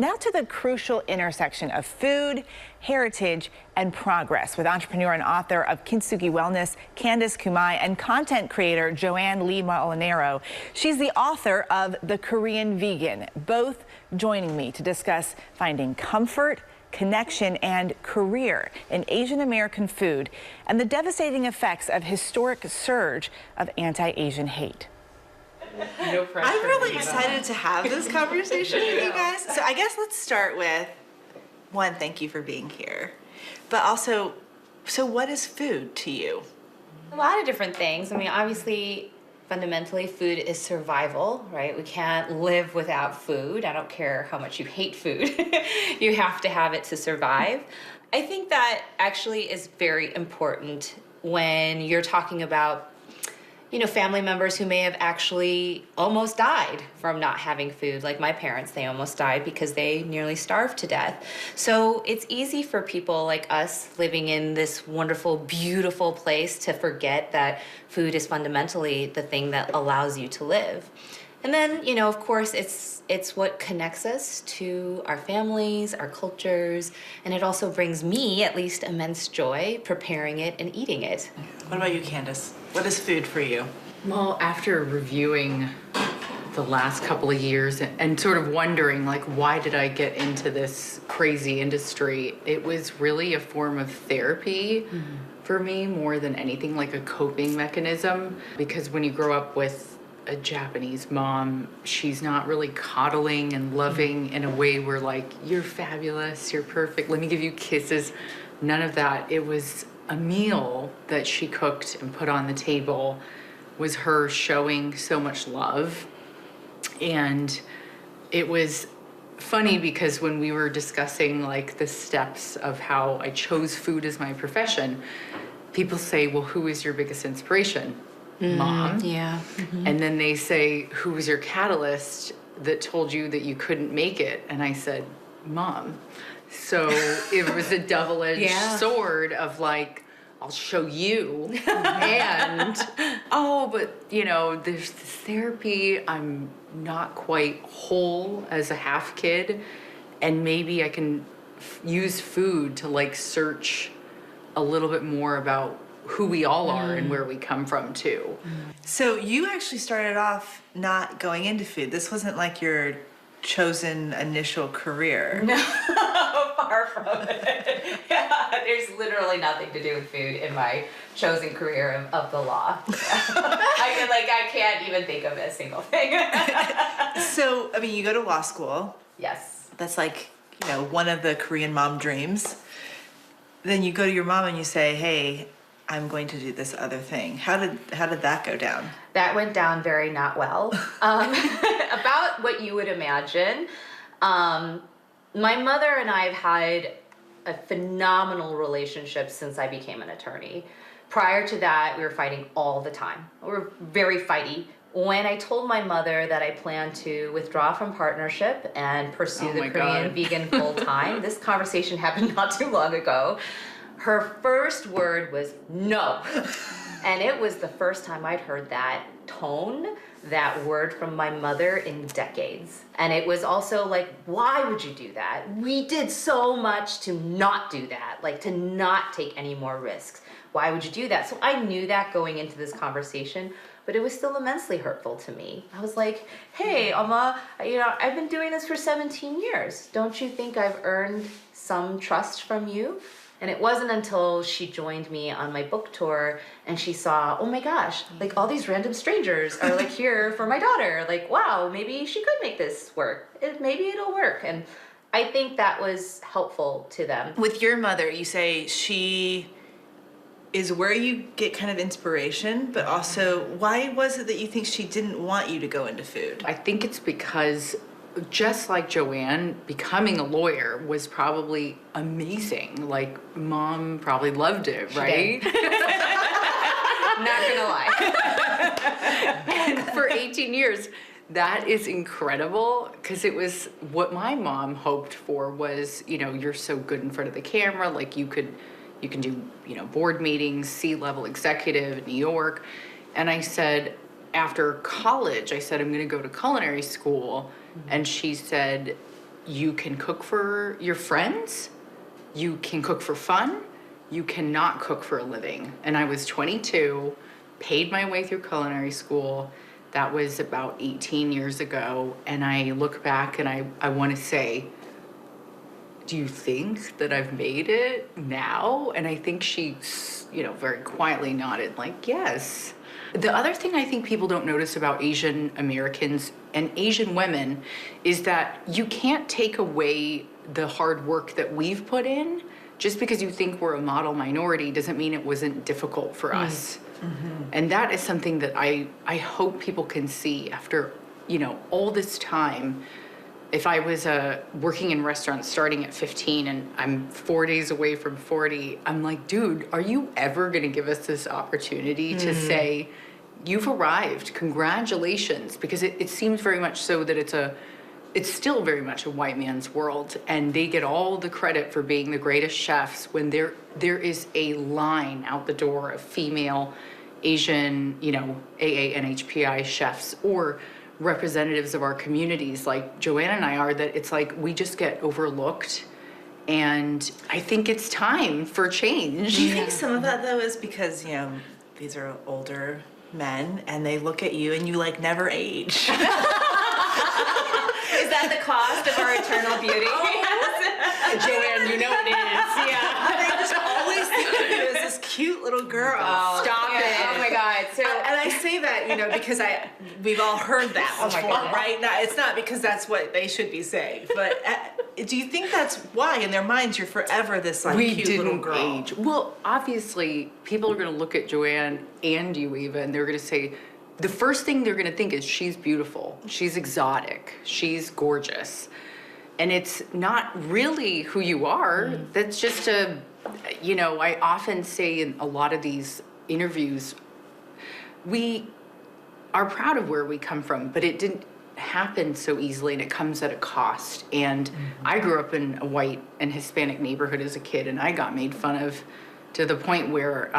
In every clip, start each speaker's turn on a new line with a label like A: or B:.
A: Now to the crucial intersection of food, heritage, and progress with entrepreneur and author of Kintsugi Wellness, Candice Kumai, and content creator Joanne Lee Molinaro. She's the author of The Korean Vegan, both joining me to discuss finding comfort, connection, and career in Asian American food and the devastating effects of historic surge of anti-Asian hate.
B: No pressure.
C: I'm really excited to have this conversation with you guys. So I guess let's start with, one, thank you for being here. But also, so what is food to you?
B: A lot of different things. I mean, obviously, fundamentally, food is survival, right? We can't live without food. I don't care how much you hate food. You have to have it to survive. I think that actually is very important when you're talking about family members who may have actually almost died from not having food. Like my parents, they almost died because they nearly starved to death. So it's easy for people like us living in this wonderful, beautiful place to forget that food is fundamentally the thing that allows you to live. And then, of course, it's what connects us to our families, our cultures, and it also brings me, at least, immense joy preparing it and eating it.
C: What about you, Candice? What is food for you?
D: Well, after reviewing the last couple of years and sort of wondering, why did I get into this crazy industry? It was really a form of therapy for me more than anything, like a coping mechanism. Because when you grow up with a Japanese mom, she's not really coddling and loving in a way where you're fabulous, you're perfect, let me give you kisses. None of that. It was a meal that she cooked and put on the table was her showing so much love. And it was funny because when we were discussing the steps of how I chose food as my profession, people say, well, who is your biggest inspiration? Mom.
B: Yeah.
D: And then they say, who was your catalyst that told you that you couldn't make it? And I said, Mom. So it was a double-edged sword of I'll show you. And, but there's this therapy. I'm not quite whole as a half kid. And maybe I can use food to search a little bit more about who we all are and where we come from too.
C: So you actually started off not going into food. This wasn't your chosen initial career.
B: No, far from it. Yeah, there's literally nothing to do with food in my chosen career of the law. I can't even think of a single thing.
C: So, you go to law school.
B: Yes.
C: That's one of the Korean mom dreams. Then you go to your mom and you say, hey, I'm going to do this other thing. How did that go down?
B: That went down very not well. About what you would imagine. My mother and I have had a phenomenal relationship since I became an attorney. Prior to that, we were fighting all the time. We were very fighty. When I told my mother that I planned to withdraw from partnership and pursue the Korean vegan full time, this conversation happened not too long ago. Her first word was no. And it was the first time I'd heard that tone, that word from my mother in decades. And it was also why would you do that? We did so much to not do that, to not take any more risks. Why would you do that? So I knew that going into this conversation, but it was still immensely hurtful to me. I was like, hey, Amma, I've been doing this for 17 years. Don't you think I've earned some trust from you? And it wasn't until she joined me on my book tour and she saw, oh my gosh, all these random strangers are here for my daughter. Wow, maybe she could make this work. Maybe it'll work. And I think that was helpful to them.
C: With your mother, you say she is where you get kind of inspiration, but also why was it that you think she didn't want you to go into food?
D: I think it's because just like Joanne, becoming a lawyer was probably amazing. Mom probably loved it, right?
B: Not gonna lie.
D: And for 18 years, that is incredible because it was what my mom hoped for was, you're so good in front of the camera, you can do, board meetings, C-level executive in New York. And I said, after college, I'm going to go to culinary school. And she said, you can cook for your friends, you can cook for fun, you cannot cook for a living. And I was 22, paid my way through culinary school. That was about 18 years ago. And I look back and I want to say, do you think that I've made it now? And I think she, very quietly nodded like, yes. The other thing I think people don't notice about Asian Americans and Asian women is that you can't take away the hard work that we've put in. Just because you think we're a model minority doesn't mean it wasn't difficult for us. Mm-hmm. And that is something that I hope people can see after, all this time. If I was working in restaurants starting at 15 and I'm 4 days away from 40, I'm like, dude, are you ever going to give us this opportunity to say, you've arrived, congratulations? Because it seems very much so that it's still very much a white man's world, and they get all the credit for being the greatest chefs when there is a line out the door of female Asian, AANHPI chefs or representatives of our communities like Joanne and I are, that it's like we just get overlooked. And I think it's time for change.
C: Do you think some of that, though, is because, these are older men and they look at you and you never age?
B: Is that the cost of our eternal beauty?
D: Joanne, it is. Yeah.
C: They just always think of you as this cute little girl.
B: Stop it. Oh my God. So,
C: and I say that, because we've all heard that before, right? Now, it's not because that's what they should be saying, but do you think that's why in their minds you're forever this cute little girl?
D: Age. Well, obviously, people are going to look at Joanne and you, Eva, and they're going to say, the first thing they're going to think is she's beautiful, she's exotic, she's gorgeous. And it's not really who you are. That's just I often say in a lot of these interviews, we are proud of where we come from, but it didn't happen so easily and it comes at a cost. And I grew up in a white and Hispanic neighborhood as a kid, and I got made fun of to the point where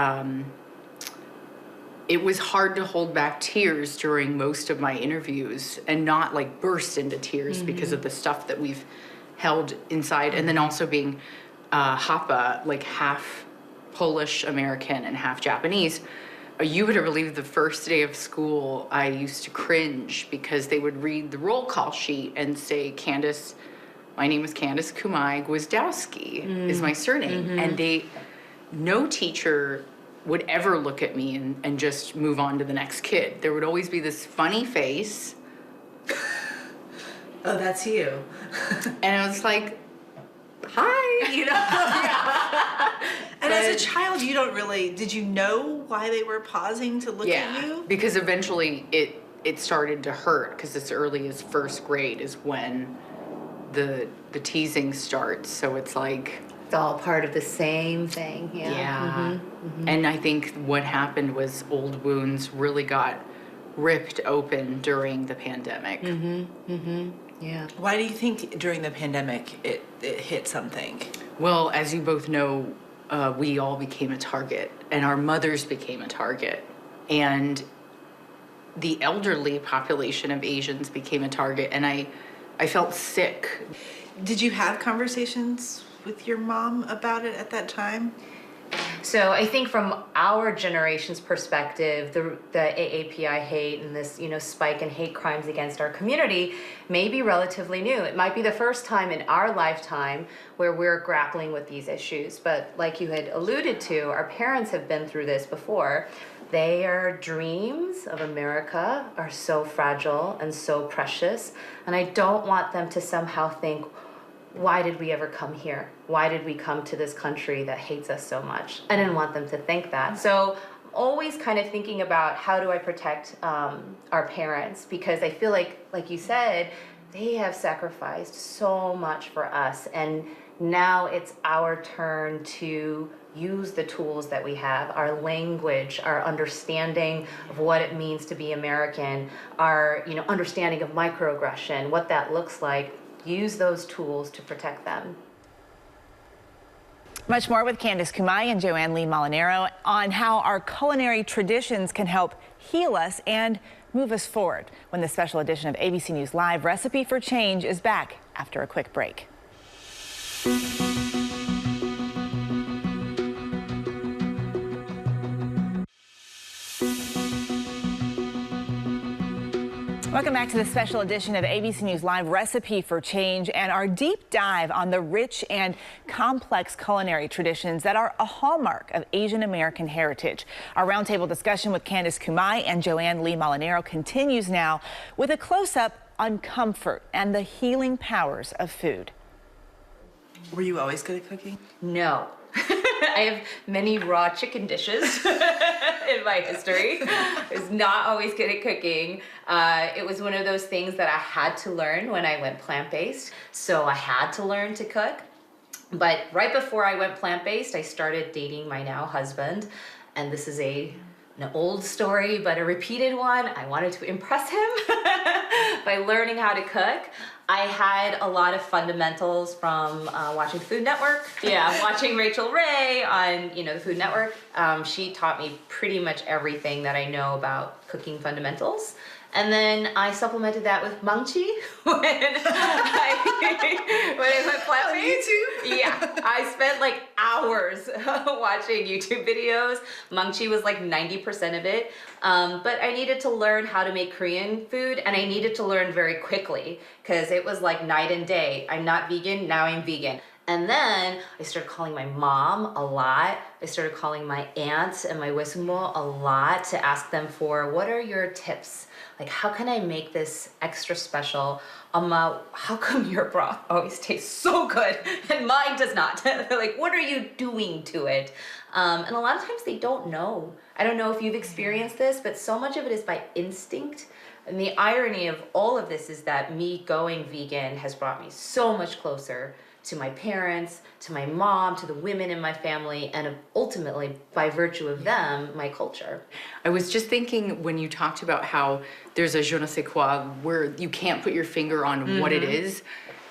D: it was hard to hold back tears during most of my interviews and not burst into tears because of the stuff that we've held inside. And then also being Hapa, half Polish American and half Japanese. You would have believed the first day of school, I used to cringe because they would read the roll call sheet and say, Candice, my name is Candice Kumai, Gwizdowski is my surname. And no teacher would ever look at me and just move on to the next kid. There would always be this funny face.
C: Oh, that's you.
D: And I was like, hi,
C: And as a child, you don't really, did you know why they were pausing to look at you?
D: Because eventually it started to hurt, because as early as first grade is when the teasing starts. So it's like,
B: it's all part of the same thing.
D: Yeah. And I think what happened was old wounds really got ripped open during the pandemic.
B: Yeah.
C: Why do you think during the pandemic it hit something?
D: Well, as you both know, we all became a target, and our mothers became a target. And the elderly population of Asians became a target, and I felt sick.
C: Did you have conversations with your mom about it at that time?
B: So I think from our generation's perspective, the AAPI hate and this, spike in hate crimes against our community may be relatively new. It might be the first time in our lifetime where we're grappling with these issues. But like you had alluded to, our parents have been through this before. Their dreams of America are so fragile and so precious. And I don't want them to somehow think, why did we ever come here? Why did we come to this country that hates us so much? I didn't want them to think that. So I'm always kind of thinking about how do I protect our parents, because I feel like you said, they have sacrificed so much for us. And now it's our turn to use the tools that we have, our language, our understanding of what it means to be American, our understanding of microaggression, what that looks like. Use those tools to protect them.
A: Much more with Candice Kumai and Joanne Lee Molinaro on how our culinary traditions can help heal us and move us forward when the special edition of ABC News Live Recipe for Change is back after a quick break. Welcome back to the special edition of ABC News Live, Recipe for Change, and our deep dive on the rich and complex culinary traditions that are a hallmark of Asian American heritage. Our roundtable discussion with Candice Kumai and Joanne Lee Molinaro continues now with a close-up on comfort and the healing powers of food.
C: Were you always good at cooking?
B: No. I have many raw chicken dishes in my history. I was not always good at cooking. It was one of those things that I had to learn when I went plant-based. So I had to learn to cook. But right before I went plant-based, I started dating my now husband. And this is an old story, but a repeated one. I wanted to impress him by learning how to cook. I had a lot of fundamentals from watching the Food Network. Yeah, watching Rachel Ray on the Food Network. She taught me pretty much everything that I know about cooking fundamentals. And then I supplemented that with mangchi when I went plant-based.
C: YouTube?
B: Yeah, I spent like hours watching YouTube videos. Mangchi was like 90% of it. But I needed to learn how to make Korean food, and I needed to learn very quickly because it was like night and day. I'm not vegan, now I'm vegan. And then I started calling my mom a lot. I started calling my aunts and my wismo a lot to ask them for, what are your tips? Like, how can I make this extra special? How come your broth always tastes so good and mine does not? They're like, what are you doing to it? And a lot of times they don't know. I don't know if you've experienced this, but so much of it is by instinct. And the irony of all of this is that me going vegan has brought me so much closer to my parents, to my mom, to the women in my family, and ultimately, by virtue of them, my culture.
D: I was just thinking when you talked about how there's a je ne sais quoi where you can't put your finger on what it is.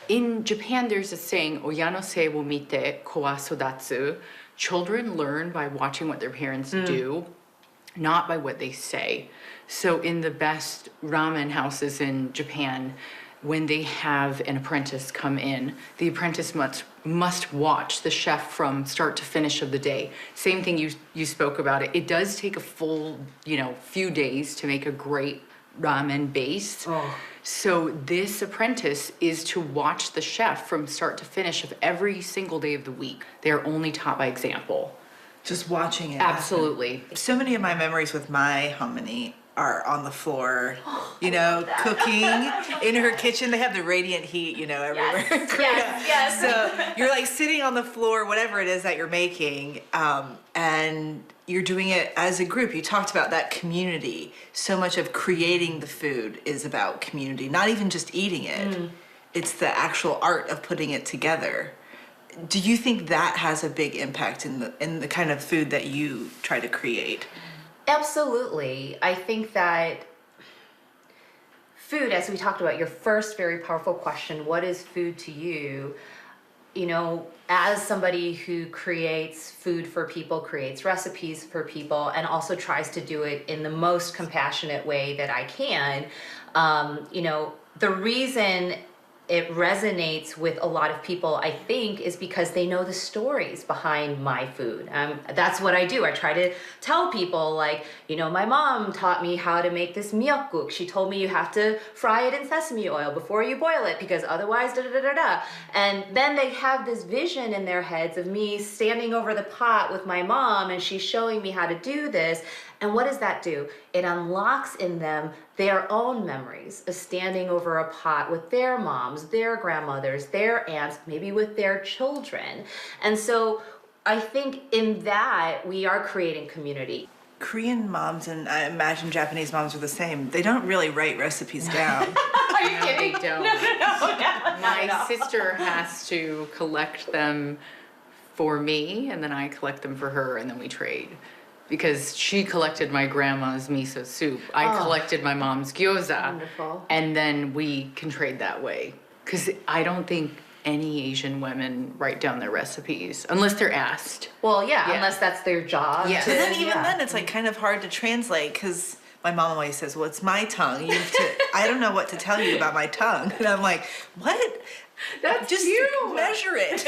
D: In Japan, there's a saying, Oya no sei wo mite ko wa sodatsu. Children learn by watching what their parents do, not by what they say. So in the best ramen houses in Japan, when they have an apprentice come in, the apprentice must watch the chef from start to finish of the day. Same thing you spoke about it. It does take a full, few days to make a great ramen base.
B: Oh.
D: So this apprentice is to watch the chef from start to finish of every single day of the week. They're only taught by example.
C: Just watching it.
D: Absolutely.
C: So many of my memories with my hominy are on the floor, cooking in her kitchen. They have the radiant heat, everywhere.
B: Yes.
C: So you're like sitting on the floor, whatever it is that you're making, and you're doing it as a group. You talked about that community. So much of creating the food is about community, not even just eating it. It's the actual art of putting it together. Do you think that has a big impact in the kind of food that you try to create?
B: Absolutely. I think that food, as we talked about, your first very powerful question, what is food to you? As somebody who creates food for people, creates recipes for people, and also tries to do it in the most compassionate way that I can, the reason it resonates with a lot of people, I think, is because they know the stories behind my food. That's what I do. I try to tell people, my mom taught me how to make this miyeokguk. She told me you have to fry it in sesame oil before you boil it because otherwise da-da-da-da-da. And then they have this vision in their heads of me standing over the pot with my mom and she's showing me how to do this. And what does that do? It unlocks in them their own memories of standing over a pot with their moms, their grandmothers, their aunts, maybe with their children. And so I think in that we are creating community.
C: Korean moms, and I imagine Japanese moms are the same, they don't really write recipes down.
B: Are you kidding?
D: They don't.
B: No.
D: My sister has to collect them for me, and then I collect them for her, and then we trade. Because she collected my grandma's miso soup. I collected my mom's gyoza.
B: Wonderful.
D: And then we can trade that way. Because I don't think any Asian women write down their recipes unless they're asked.
B: Well, yeah, unless that's their job.
D: Yes.
C: But then even then, it's like kind of hard to translate because my mom always says, well, it's my tongue. You have to, I don't know what to tell you about my tongue. And I'm like, what?
D: That's
C: Just
D: you.
C: measure it.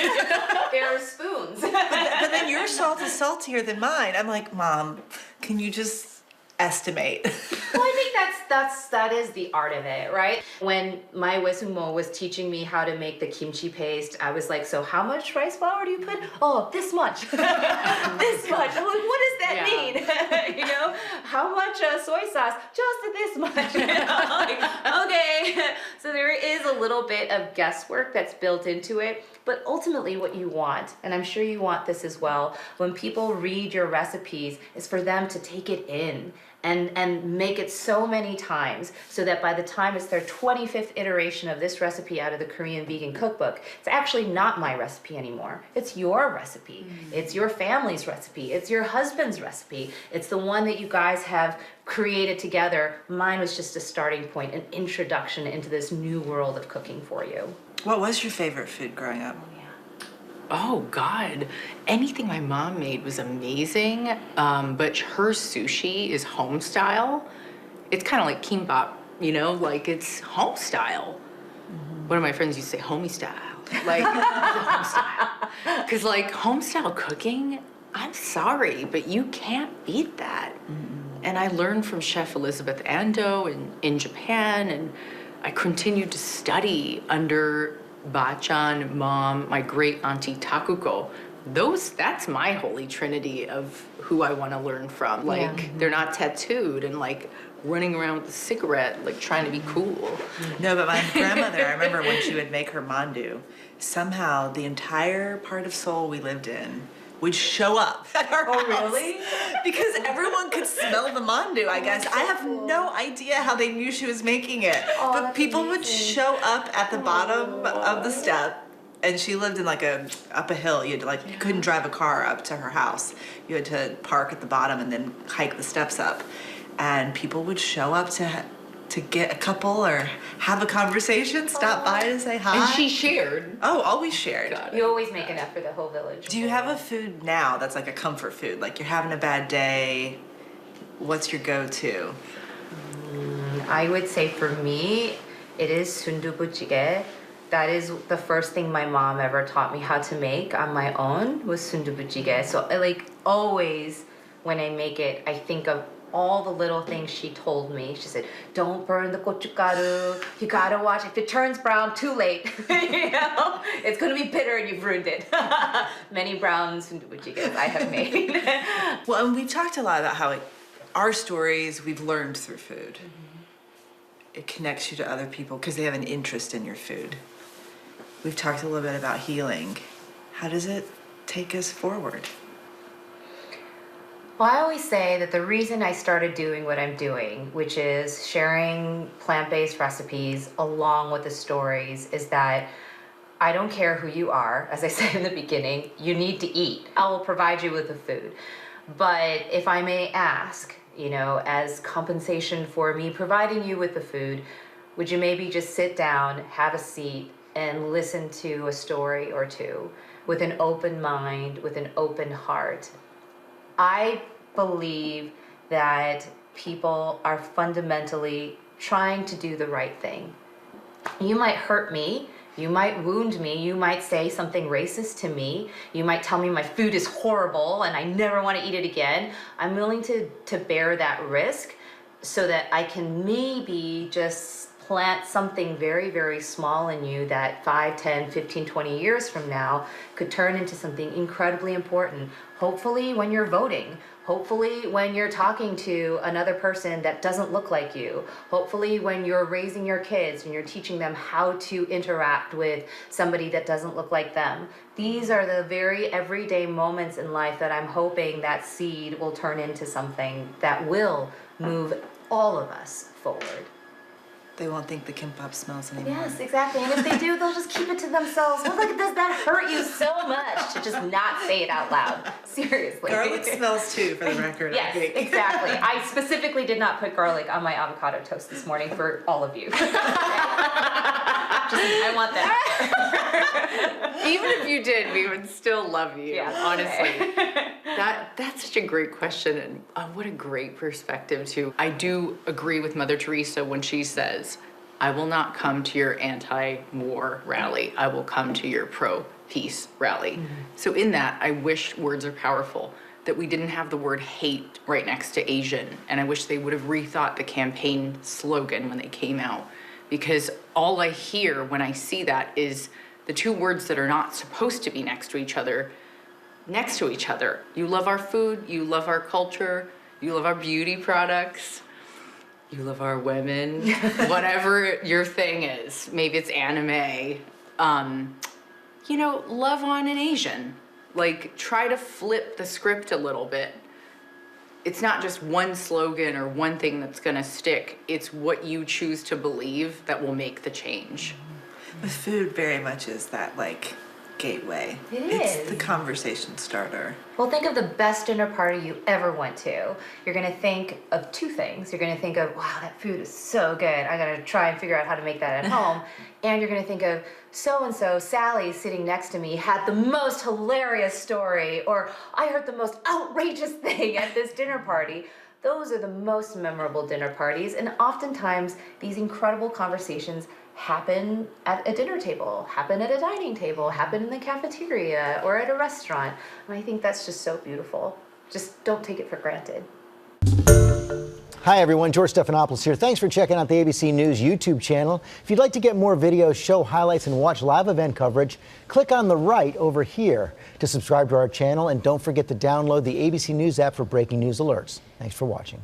B: There are spoons.
C: But then your salt is saltier than mine. I'm like, Mom, can you just estimate?
B: Well, I think that is the art of it, right? When my Wesumo was teaching me how to make the kimchi paste, I was like, so how much rice flour do you put? Oh, this much. This much. I'm like, what does that mean? You know, how much soy sauce? Just this much. You know, like, okay. So there is a little bit of guesswork that's built into it. But ultimately what you want, and I'm sure you want this as well, when people read your recipes, is for them to take it in and make it so many times so that by the time it's their 25th iteration of this recipe out of the Korean vegan cookbook, it's actually not my recipe anymore. It's your recipe. It's your family's recipe. It's your husband's recipe. It's the one that you guys have created together. Mine was just a starting point, an introduction into this new world of cooking for you.
C: What was your favorite food growing up?
D: Oh God, anything my mom made was amazing, but her sushi is home style. It's kind of like kimbap, you know, like it's home style. One of my friends used to say homey style, like home style. Because like home style cooking, I'm sorry, but you can't beat that. And I learned from Chef Elizabeth Ando in Japan, and I continued to study under Bachan, Mom, my great auntie Takuko. That's my holy trinity of who I want to learn from. Like, they're not tattooed and like running around with a cigarette, like trying to be cool.
C: No, but my grandmother, I remember when she would make her mandu, somehow the entire part of Seoul we lived in would show up at our house.
B: Really?
C: Because everyone could smell the mandu, I guess. I have no idea how they knew she was making it. But
B: that's
C: people would
B: amazing.
C: show up at the bottom of the step, and she lived in like up a hill. You couldn't drive a car up to her house. You had to park at the bottom and then hike the steps up. And people would show up to get a couple or have a conversation, stop by to say hi.
D: And she shared.
C: Oh, always shared.
D: Got it.
B: You always make enough for the whole village.
C: Do you have a food now that's like a comfort food? Like you're having a bad day, what's your go-to?
B: I would say for me, it is sundubujjigae. That is the first thing my mom ever taught me how to make on my own was sundubujjigae. So I like always when I make it, I think of all the little things she told me. She said, don't burn the gochugaru. You gotta watch. If it turns brown, too late. You know? It's gonna be bitter and you've ruined it. Many brown sundubujigaes I have made.
C: Well, and we've talked a lot about how our stories we've learned through food. It connects you to other people because they have an interest in your food. We've talked a little bit about healing. How does it take us forward?
B: Well, I always say that the reason I started doing what I'm doing, which is sharing plant-based recipes along with the stories, is that I don't care who you are. As I said in the beginning, you need to eat. I will provide you with the food. But if I may ask, you know, as compensation for me providing you with the food, would you maybe just sit down, have a seat, and listen to a story or two with an open mind, with an open heart? I believe that people are fundamentally trying to do the right thing. You might hurt me, you might wound me, you might say something racist to me, you might tell me my food is horrible and I never want to eat it again. I'm willing to bear that risk so that I can maybe just plant something very, very small in you that 5, 10, 15, 20 years from now could turn into something incredibly important. Hopefully when you're voting, hopefully when you're talking to another person that doesn't look like you, hopefully when you're raising your kids and you're teaching them how to interact with somebody that doesn't look like them. These are the very everyday moments in life that I'm hoping that seed will turn into something that will move all of us forward.
C: They won't think the kimbap smells anymore.
B: Yes, exactly. And if they do, they'll just keep it to themselves. Well, look, does that hurt you so much to just not say it out loud? Seriously.
C: Garlic smells too, for the record.
B: Yes,
C: I think.
B: exactly. I specifically did not put garlic on my avocado toast this morning for all of you. I want that.
D: Even if you did, we would still love you,
B: Yeah.
D: honestly. That's such a great question, and what a great perspective too. I do agree with Mother Teresa when she says, I will not come to your anti-war rally. I will come to your pro-peace rally. So in that, I wish words are powerful, that we didn't have the word hate right next to Asian. And I wish they would have rethought the campaign slogan when they came out. Because all I hear when I see that is the two words that are not supposed to be next to each other. You love our food, you love our culture, you love our beauty products, you love our women, whatever your thing is. Maybe it's anime. Love on an Asian. Like, try to flip the script a little bit. It's not just one slogan or one thing that's gonna stick. It's what you choose to believe that will make the change.
C: The food very much is that, gateway. It's the conversation starter.
B: Well, think of the best dinner party you ever went to. You're gonna think of two things. You're gonna think of, wow, that food is so good. I gotta try and figure out how to make that at home. And you're gonna think of, so-and-so, Sally, sitting next to me, had the most hilarious story, or I heard the most outrageous thing at this dinner party. Those are the most memorable dinner parties, and oftentimes these incredible conversations happen at a dinner table, happen at a dining table, happen in the cafeteria or at a restaurant. And I think that's just so beautiful. Just don't take it for granted.
E: Hi everyone, George Stephanopoulos here. Thanks for checking out the ABC News YouTube channel. If you'd like to get more videos, show highlights, and watch live event coverage, click on the right over here to subscribe to our channel, and don't forget to download the ABC News app for breaking news alerts. Thanks for watching.